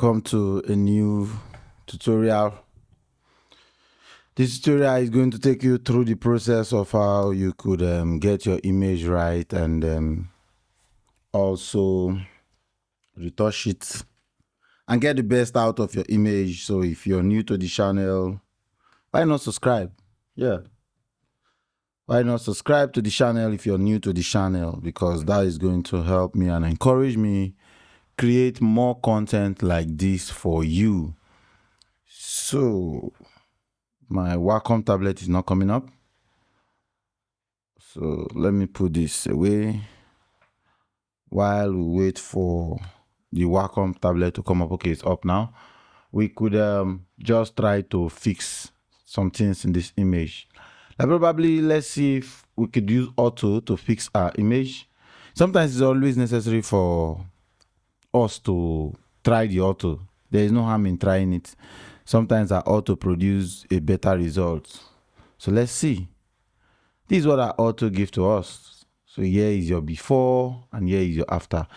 Welcome to a new tutorial. This tutorial is going to take you through the process of how you could get your image right and also retouch it and get the best out of your image. So if you're new to the channel, why not subscribe? Yeah. Why not subscribe to the channel if you're new to the channel, because that is going to help me and encourage me create more content like this for you. So my Wacom tablet is not coming up. So let me put this away while we wait for the Wacom tablet to come up. Okay, it's up now. We could just try to fix some things in this image. Probably let's see if we could use auto to fix our image. Sometimes it's always necessary for us to try the auto. There is no harm in trying it. Sometimes our auto produce a better result. So let's see. This is what our auto give to us. So here is your before and here is your after.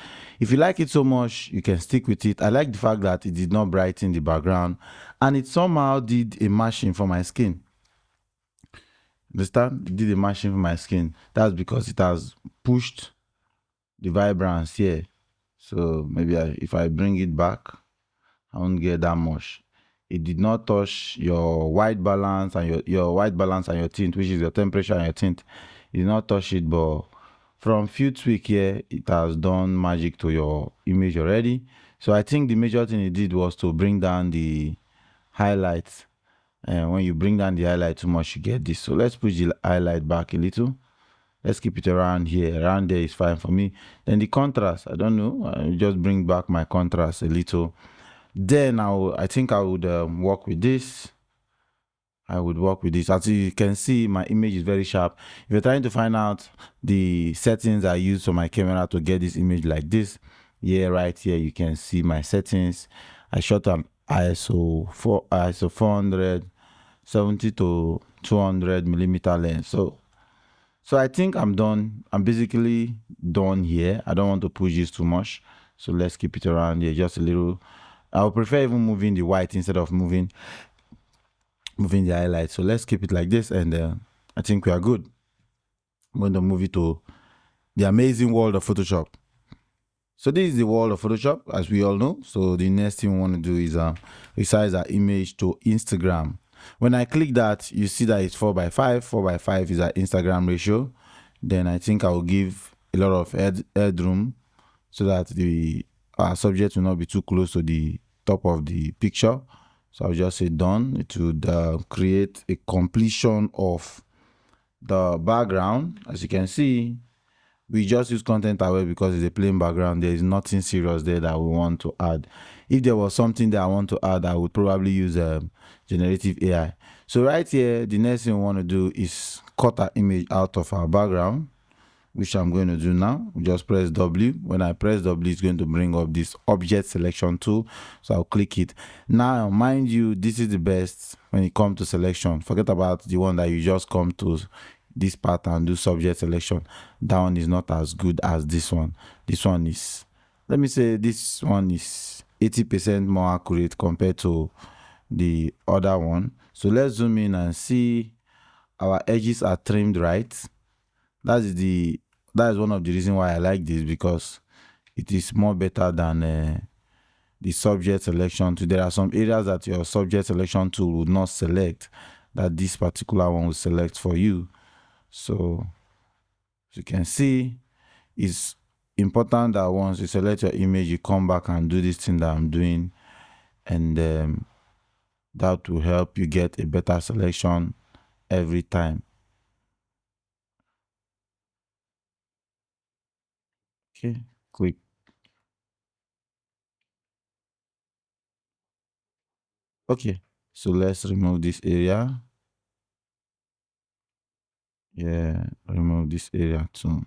If you like it so much, you can stick with it. I like the fact that it did not brighten the background and it somehow did a matching for my skin. Understand? It did a matching for my skin. That's because it has pushed the vibrance here. So maybe if I bring it back, I won't get that much. It did not touch your white balance and your white balance and your tint, which is your temperature and your tint. It did not touch it, but from few tweak here, it has done magic to your image already. So I think the major thing it did was to bring down the highlights. And when you bring down the highlight too much, you get this. So let's push the highlight back a little. Let's keep it around here. Around there is fine for me. Then the contrast, I don't know. I just bring back my contrast a little. Then I think I would work with this. I would work with this. As you can see, my image is very sharp. If you're trying to find out the settings I use for my camera to get this image like this, yeah, right here you can see my settings. I shot an ISO 400, 70 to 200 millimeter lens. So I think I'm done. I'm basically done here. I don't want to push this too much. So let's keep it around here just a little. I would prefer even moving the white instead of moving the highlight. So let's keep it like this, and I think we are good. I'm going to move it to the amazing world of Photoshop. So this is the world of Photoshop, as we all know. So the next thing we want to do is resize our image to Instagram. When I click that, you see that it's 4:5. 4:5 is our Instagram ratio. Then I think I will give a lot of headroom so that the subject will not be too close to the top of the picture. So I'll just say done. It would create a completion of the background. As you can see, we just use content aware because it's a plain background. There is nothing serious there that we want to add. If there was something that I want to add, I would probably use generative AI. So right here, the next thing we want to do is cut our image out of our background, which I'm going to do now. Just press W. When I press W, it's going to bring up this object selection tool. So I'll click it. Now, mind you, this is the best when it comes to selection. Forget about the one that you just come to this part and do subject selection. That one is not as good as this one. This one is, let me say, this one is 80% more accurate compared to the other one. So let's zoom in and see our edges are trimmed right. That is one of the reasons why I like this, because it is more better than the subject selection tool. There are some areas that your subject selection tool would not select that this particular one will select for you. So as you can see, it's important that once you select your image, you come back and do this thing that I'm doing, and that will help you get a better selection every time. Okay, click. Okay, so let's remove this area. Yeah, remove this area too.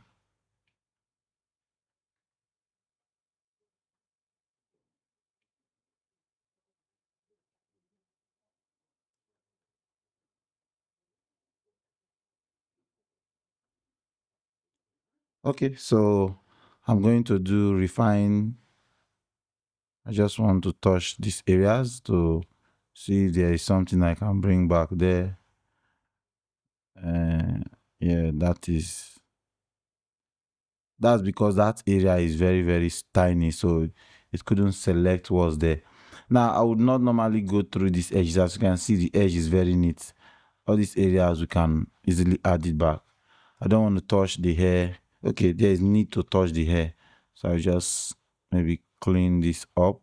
Okay, so I'm going to do refine I just want to touch these areas to see if there is something I can bring back there. Uh, yeah, that's because that area is very, very tiny, so it couldn't select what's there. Now, I would not normally go through these edges. As you can see, the edge is very neat. All these areas we can easily add it back. I don't want to touch the hair. Okay, there is need to touch the hair, so I just maybe clean this up.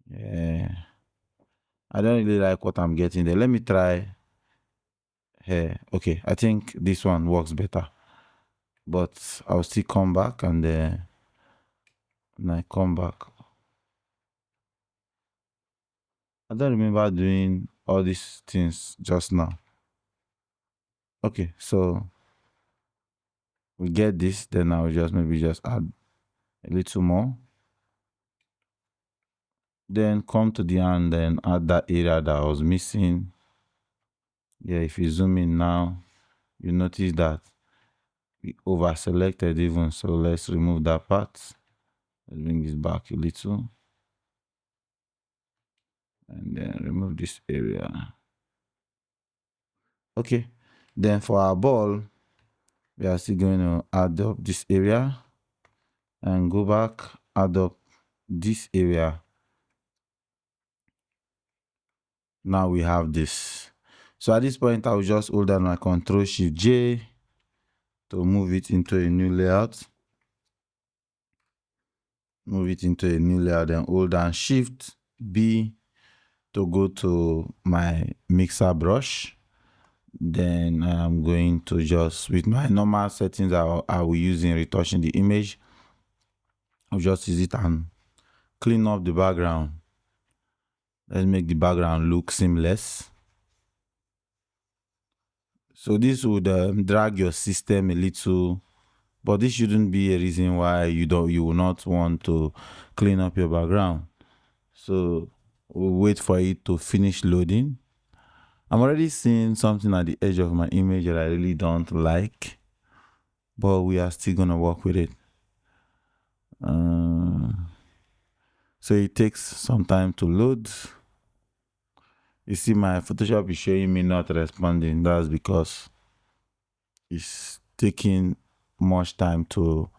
Yeah, I don't really like what I'm getting there. Let me try hair. Okay, I think this one works better, but I'll still come back, and when I come back, I don't remember doing all these things just now. Okay, so we get this, then I'll just maybe just add a little more. Then come to the end, then add that area that I was missing. Yeah, if you zoom in now, you notice that we over selected even. So let's remove that part. Let's bring this back a little. And then remove this area. Okay. Then for our ball, we are still going to add up this area and go back, add up this area. Now we have this. So at this point, I will just hold down my Control Shift J to move it into a new layout. Move it into a new layout, then hold down Shift B to go to my mixer brush. Then I'm going to just, with my normal settings I will use in retouching the image, I'll just use it and clean up the background. Let's make the background look seamless. So this would drag your system a little, but this shouldn't be a reason why you will not want to clean up your background. So we'll wait for it to finish loading. I'm already seeing something at the edge of my image that I really don't like, but we are still gonna work with it. So it takes some time to load. You see my Photoshop is showing me not responding. That's because it's taking much time to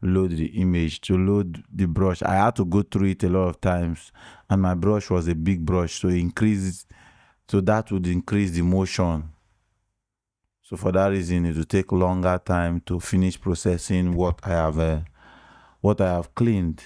load the image, to load the brush. I had to go through it a lot of times, and my brush was a big brush, so that would increase the motion. So for that reason, it will take longer time to finish processing what I have cleaned.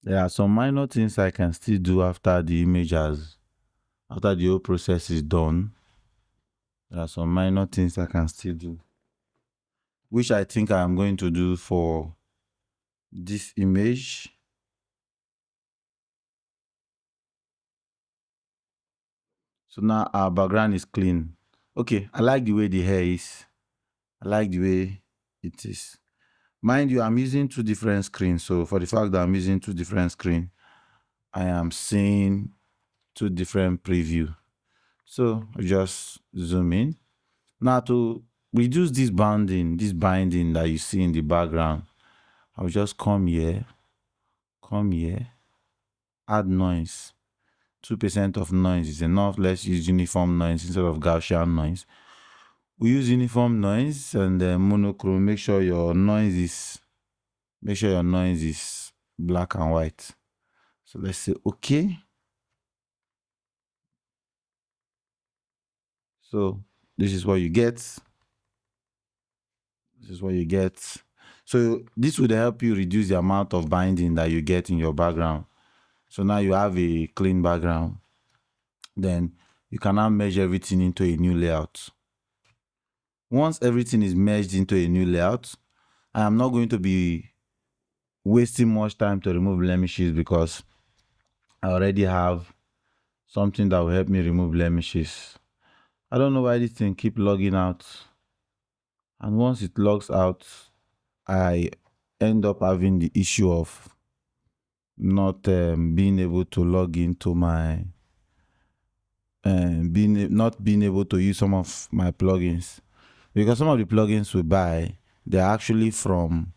There are some minor things I can still do after after the whole process is done. There are some minor things I can still do, which I think I am going to do for this image. So now our background is clean. Okay, I like the way the hair is. I like the way it is. Mind you, I'm using two different screens. So for the fact that I'm using two different screens, I am seeing two different preview. So I just zoom in. Now to reduce this binding that you see in the background, I'll just come here, add noise. 2% of noise is enough. Let's use uniform noise instead of Gaussian noise. We use uniform noise and monochrome. Make sure your noise is black and white. So let's say okay. So this is what you get. This is what you get. So this would help you reduce the amount of binding that you get in your background. So now you have a clean background. Then you can now merge everything into a new layout. Once everything is merged into a new layout, I am not going to be wasting much time to remove blemishes because I already have something that will help me remove blemishes. I don't know why this thing keep logging out. And once it logs out, I end up having the issue of not being able to log into my not being able to use some of my plugins, because some of the plugins we buy, they're actually from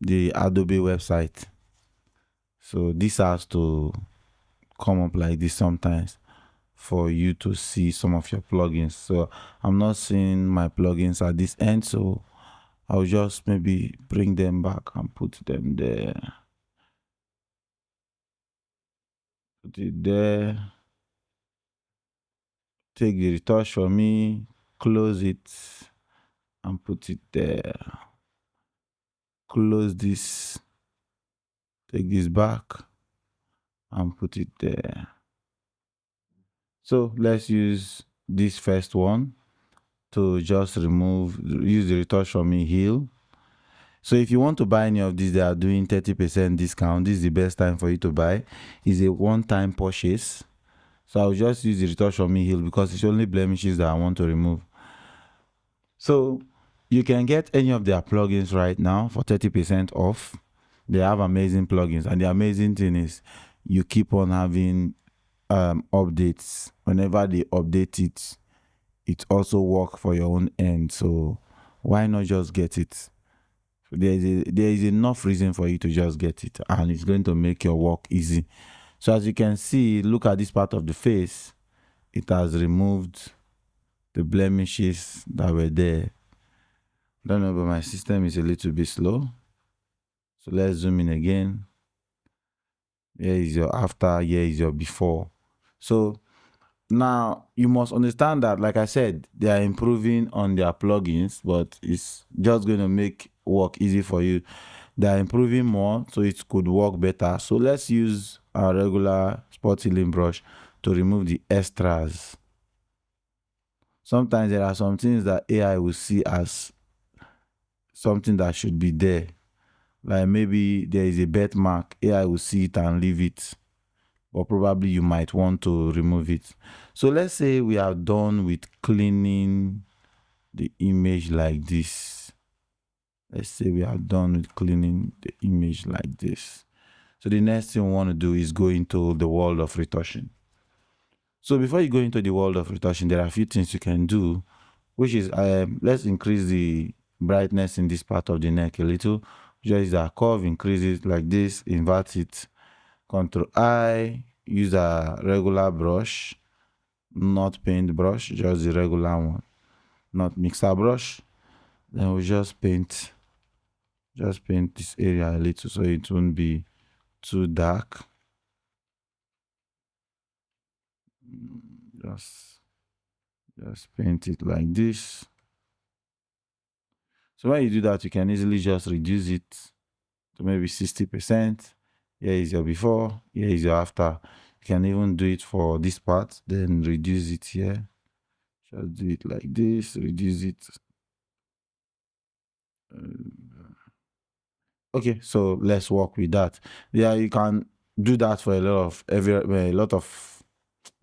the Adobe website. So this has to come up like this sometimes for you to see some of your plugins. So I'm not seeing my plugins at this end, so I'll just maybe bring them back and put them there. Put it there. Take the retouch for me, close it and put it there. Close this, take this back and put it there. So let's use this first one to just use the retouch for me, heal. So if you want to buy any of these, they are doing 30% discount. This is the best time for you to buy. It's a one-time purchase. So I'll just use the retouch for me, heal, because it's only blemishes that I want to remove. So you can get any of their plugins right now for 30% off. They have amazing plugins, and the amazing thing is you keep on having updates. Whenever they update it, it also works for your own end. So why not just get it? There is enough reason for you to just get it, and it's going to make your work easy. So as you can see, look at this part of the face. It has removed the blemishes that were there. I don't know, but my system is a little bit slow. So let's zoom in again. Here is your after, here is your before. So now you must understand that, like I said, they are improving on their plugins, but it's just going to make work easy for you. They are improving more, so it could work better. So let's use our regular spot healing brush to remove the extras. Sometimes there are some things that AI will see as something that should be there. Like maybe there is a birthmark, AI will see it and leave it, or probably you might want to remove it. So let's say we are done with cleaning the image like this. Let's say we are done with cleaning the image like this. So the next thing we want to do is go into the world of retouching. So before you go into the world of retouching, there are a few things you can do, which is let's increase the brightness in this part of the neck a little. Just use our curve, increase it like this, invert it, Control I, use a regular brush, not paint brush, just the regular one, not mixer brush. Then we just paint this area a little so it won't be too dark. Just paint it like this. So when you do that, you can easily just reduce it to maybe 60%. Here is your before, here is your after. You can even do it for this part, then reduce it here. Just do it like this, reduce it. Okay, so let's work with that. Yeah, you can do that for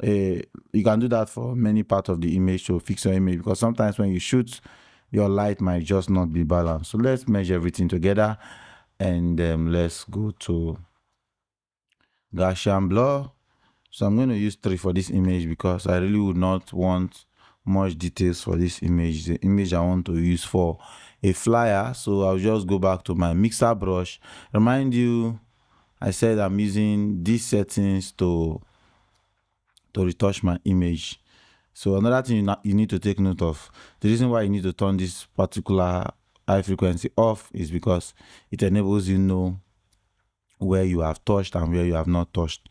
you can do that for many parts of the image to fix your image, because sometimes when you shoot, your light might just not be balanced. So let's merge everything together, and let's go to Gaussian blur. So I'm going to use 3 for this image because I really would not want much details for this image. The image I want to use for a flyer. So I'll just go back to my mixer brush. Remind you, I said I'm using these settings to retouch my image. So another thing you need to take note of, the reason why you need to turn this particular high frequency off is because it enables you to know where you have touched and where you have not touched,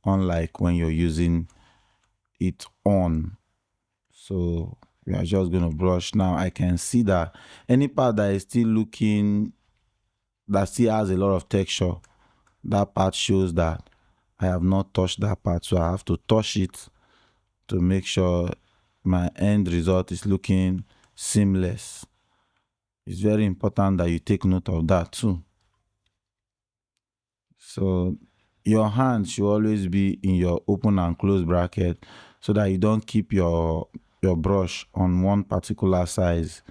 unlike when you're using it on. So we are just going to brush. Now I can see that any part that is still looking, that still has a lot of texture, that part shows that I have not touched that part. So I have to touch it to make sure my end result is looking seamless. It's very important that you take note of that too. So your hand should always be in your open and close bracket so that you don't keep your brush on one particular size.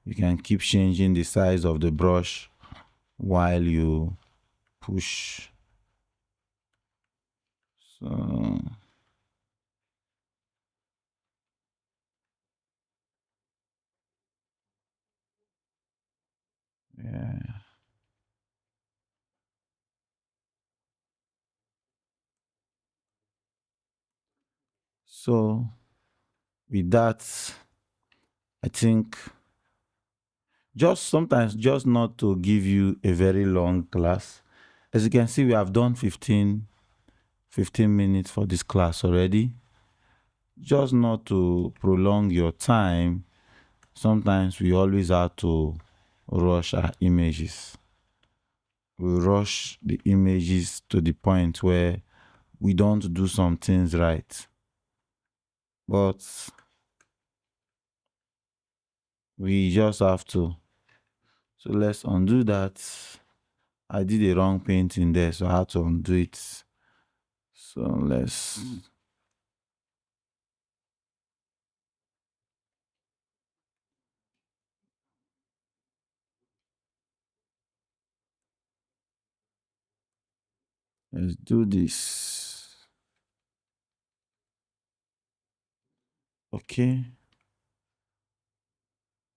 You can keep changing the size of the brush while you push. So yeah. So with that, I think just sometimes just not to give you a very long class. As you can see, we have done 15 minutes for this class already. Just not to prolong your time, sometimes we always have to rush our images. We rush the images to the point where we don't do some things right. But we just have to. So let's undo that. I did a wrong painting there, so I had to undo it. So let's do this. Okay.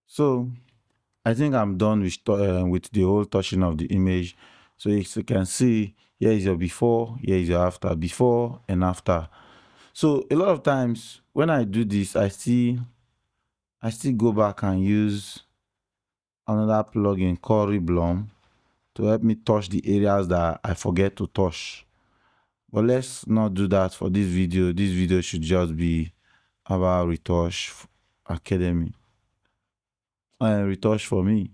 So I think I'm done with the whole touching of the image. So as you can see, here is your before, here is your after, before and after. So a lot of times when I do this, I still go back and use another plugin called Reblum to help me touch the areas that I forget to touch. But let's not do that for this video. This video should just be about Retouch Academy and Retouch for me.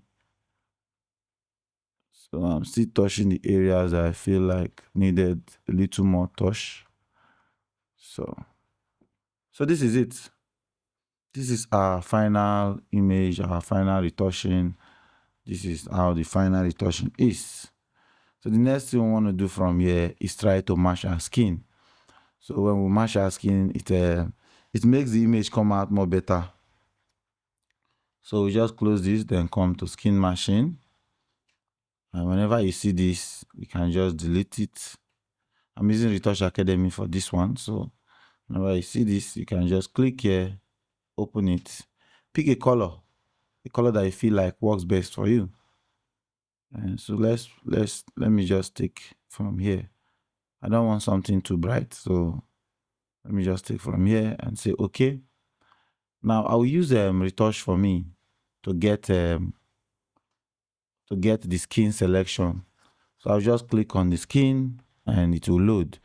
So I'm still touching the areas that I feel like needed a little more touch. So this is it. This is our final image, our final retouching. This is how the final retouching is. So the next thing we want to do from here is try to match our skin. So when we match our skin, it makes the image come out more better. So we just close this, then come to skin matching. And whenever you see this, you can just delete it. I'm using Retouch Academy for this one. So whenever you see this, you can just click here, open it, pick a color that you feel like works best for you. And so let me just take from here. I don't want something too bright, so let me just take from here and say okay. Now I will use Retouch for me to get the skin selection. So I'll just click on the skin and it will load.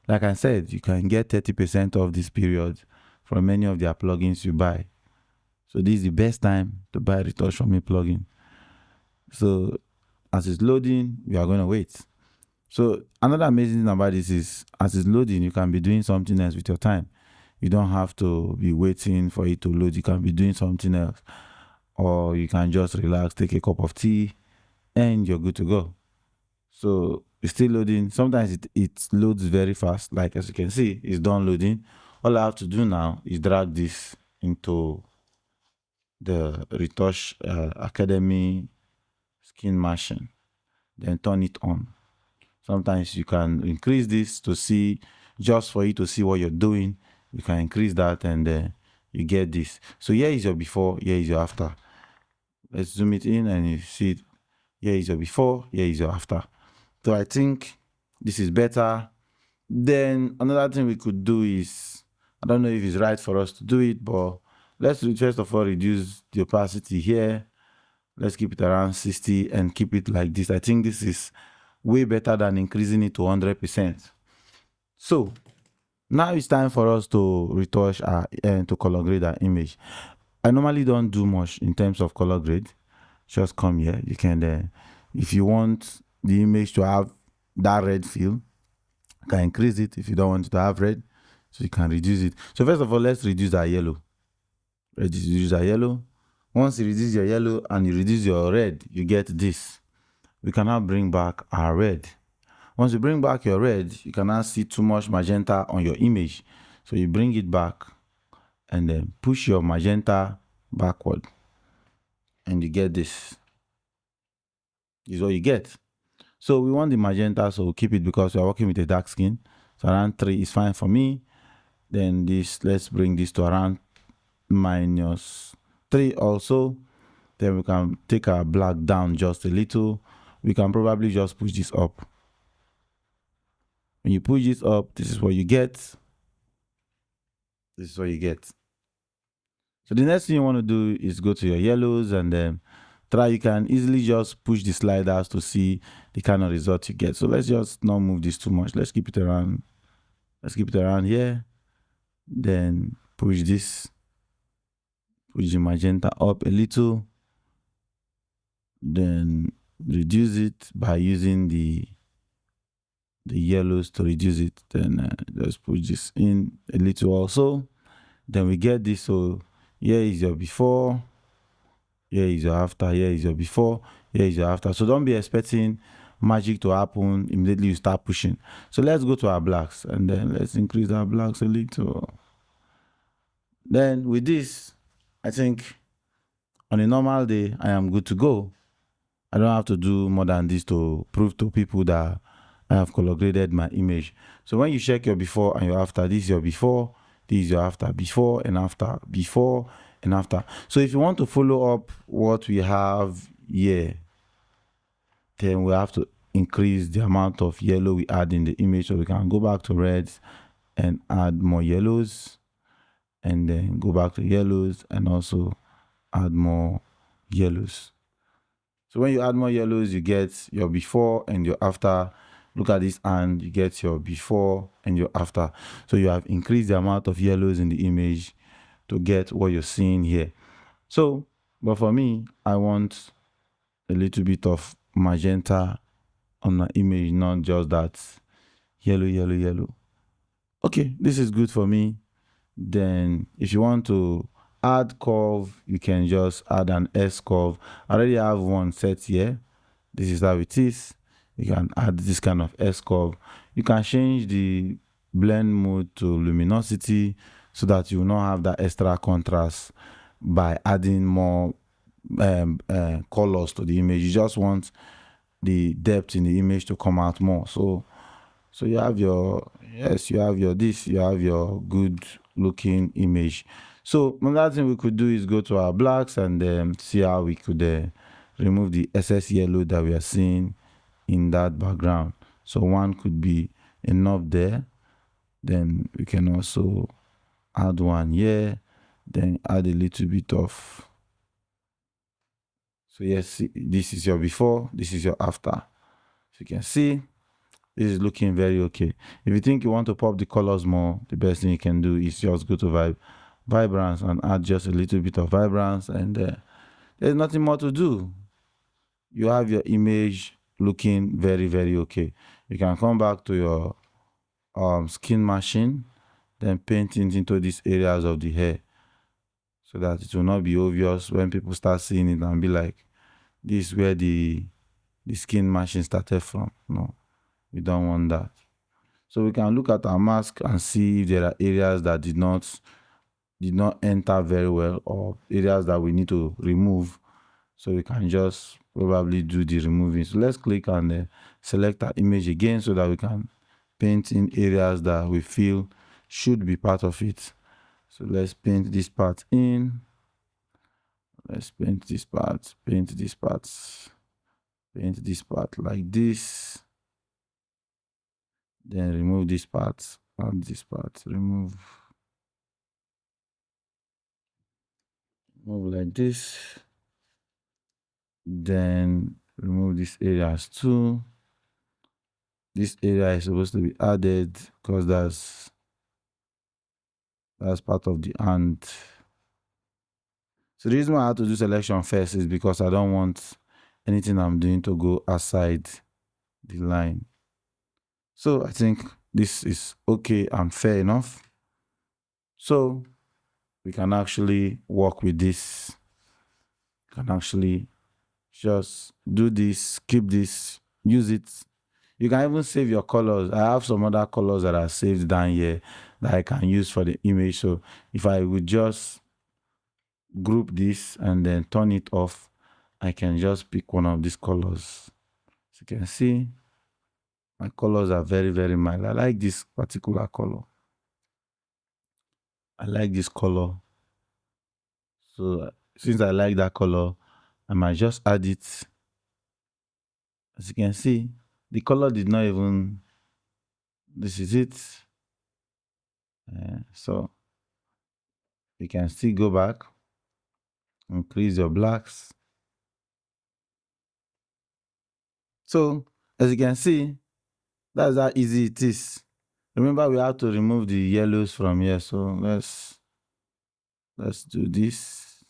Like I said, you can get 30% off this period from many of their plugins you buy. So this is the best time to buy Retouch for me plugin. So as it's loading, we are going to wait. So another amazing thing about this is as it's loading, you can be doing something else with your time. You don't have to be waiting for it to load. You can be doing something else, or you can just relax, take a cup of tea, and you're good to go. So it's still loading. Sometimes it loads very fast. Like as you can see, it's done loading. All I have to do now is drag this into the Retouch Academy skin machine, then turn it on. Sometimes you can increase this to see, just for you to see what you're doing. You can increase that and you get this. So here is your before, here is your after. Let's zoom it in and you see it. Here is your before, here is your after. So I think this is better. Then another thing we could do is, I don't know if it's right for us to do it, but let's first of all reduce the opacity here. Let's keep it around 60 and keep it like this. I think this is way better than increasing it to 100%. So now it's time for us to retouch and to color grade our image. I normally don't do much in terms of color grade. Just come here. You can, if you want the image to have that red feel, you can increase it. If you don't want it to have red, so you can reduce it. So first of all, let's reduce our yellow. Reduce our yellow. Once you reduce your yellow and you reduce your red, you get this. We can now bring back our red. Once you bring back your red, you can now see too much magenta on your image. So you bring it back and then push your magenta backward and you get this. This is what you get. So we want the magenta, so we'll keep it because we are working with a dark skin. So around 3 is fine for me. Then this, let's bring this to around -3 also. Then we can take our black down just a little. We can probably just push this up. When you push this up, this is what you get. This is what you get. So the next thing you want to do is go to your yellows and then you can easily just push the sliders to see the kind of result you get. So let's just not move this too much. Let's keep it around. Let's keep it around here. Then push this. Push the magenta up a little. Then reduce it by using the yellows to reduce it. Then just push this in a little also. Then we get this. So here is your before. Here is your after. Here is your before. Here is your after. So don't be expecting magic to happen immediately you start pushing. So let's go to our blacks and then let's increase our blacks a little. Then with this, I think on a normal day, I am good to go. I don't have to do more than this to prove to people that I have color graded my image. So when you check your before and your after, this is your before, this is your after, before and after, before and after. So if you want to follow up what we have here, then we have to increase the amount of yellow we add in the image. So we can go back to reds and add more yellows, and then go back to yellows and also add more yellows. So when you add more yellows, you get your before and your after. Look at this, and you get your before and your after. So you have increased the amount of yellows in the image to get what you're seeing here. So, but for me, I want a little bit of magenta on my image, not just that yellow, yellow, yellow. Okay, this is good for me. Then if you want to add curve, you can just add an S curve. I already have one set here. This is how it is. You can add this kind of S curve. You can change the blend mode to luminosity so that you will not have that extra contrast by adding more colors to the image. You just want the depth in the image to come out more. So you have your, yes, you have your this, you have your good looking image. So another thing we could do is go to our blacks and see how we could remove the excess yellow that we are seeing in that background. So one could be enough there. Then we can also add one here, then add a little bit of. So yes, this is your before, this is your after. So you can see this is looking very okay. If you think you want to pop the colors more, the best thing you can do is just go to vibrance and add just a little bit of vibrance, and there's nothing more to do. You have your image looking very, very okay. You can come back to your skin machine, then paint it into these areas of the hair so that it will not be obvious when people start seeing it and be like, this is where the skin machine started from. No, we don't want that. So we can look at our mask and see if there are areas that did not enter very well, or areas that we need to remove. So we can just probably do the removing. So let's click and select our image again so that we can paint in areas that we feel should be part of it. So let's paint this part in. Let's paint this part, paint this part, paint this part like this. Then remove this part, add this part, remove like this. Then remove these areas too. This area is supposed to be added because that's part of the hand. So the reason why I had to do selection first is because I don't want anything I'm doing to go outside the line. So I think this is okay and fair enough. So we can actually work with this. Can actually just do this, keep this, use it. You can even save your colors. I have some other colors that are saved down here that I can use for the image. So if I would just group this and then turn it off, I can just pick one of these colors you can see, my colors are very, very mild. I like this particular color. I like this color. So since I like that color, I might just add it. As you can see, the color did not even, this is it. So you can still go back, increase your blacks. So as you can see, that's how easy it is. Remember, we have to remove the yellows from here. So let's do this.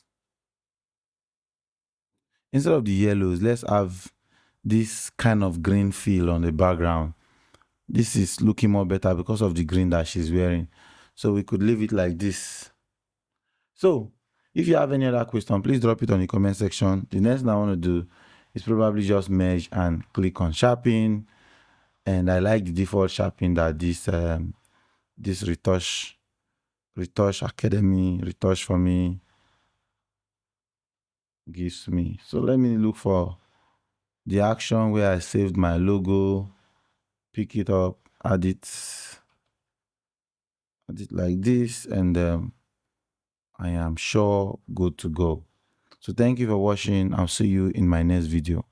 Instead of the yellows, let's have this kind of green feel on the background. This is looking more better because of the green that she's wearing. So we could leave it like this. So if you have any other question, please drop it on the comment section. The next thing I want to do is probably just merge and click on sharpen. And I like the default sharpen that this Retouch Academy, Retouch for me gives me. So let me look for the action where I saved my logo, pick it up, add it like this, and I am sure good to go. So thank you for watching. I'll see you in my next video.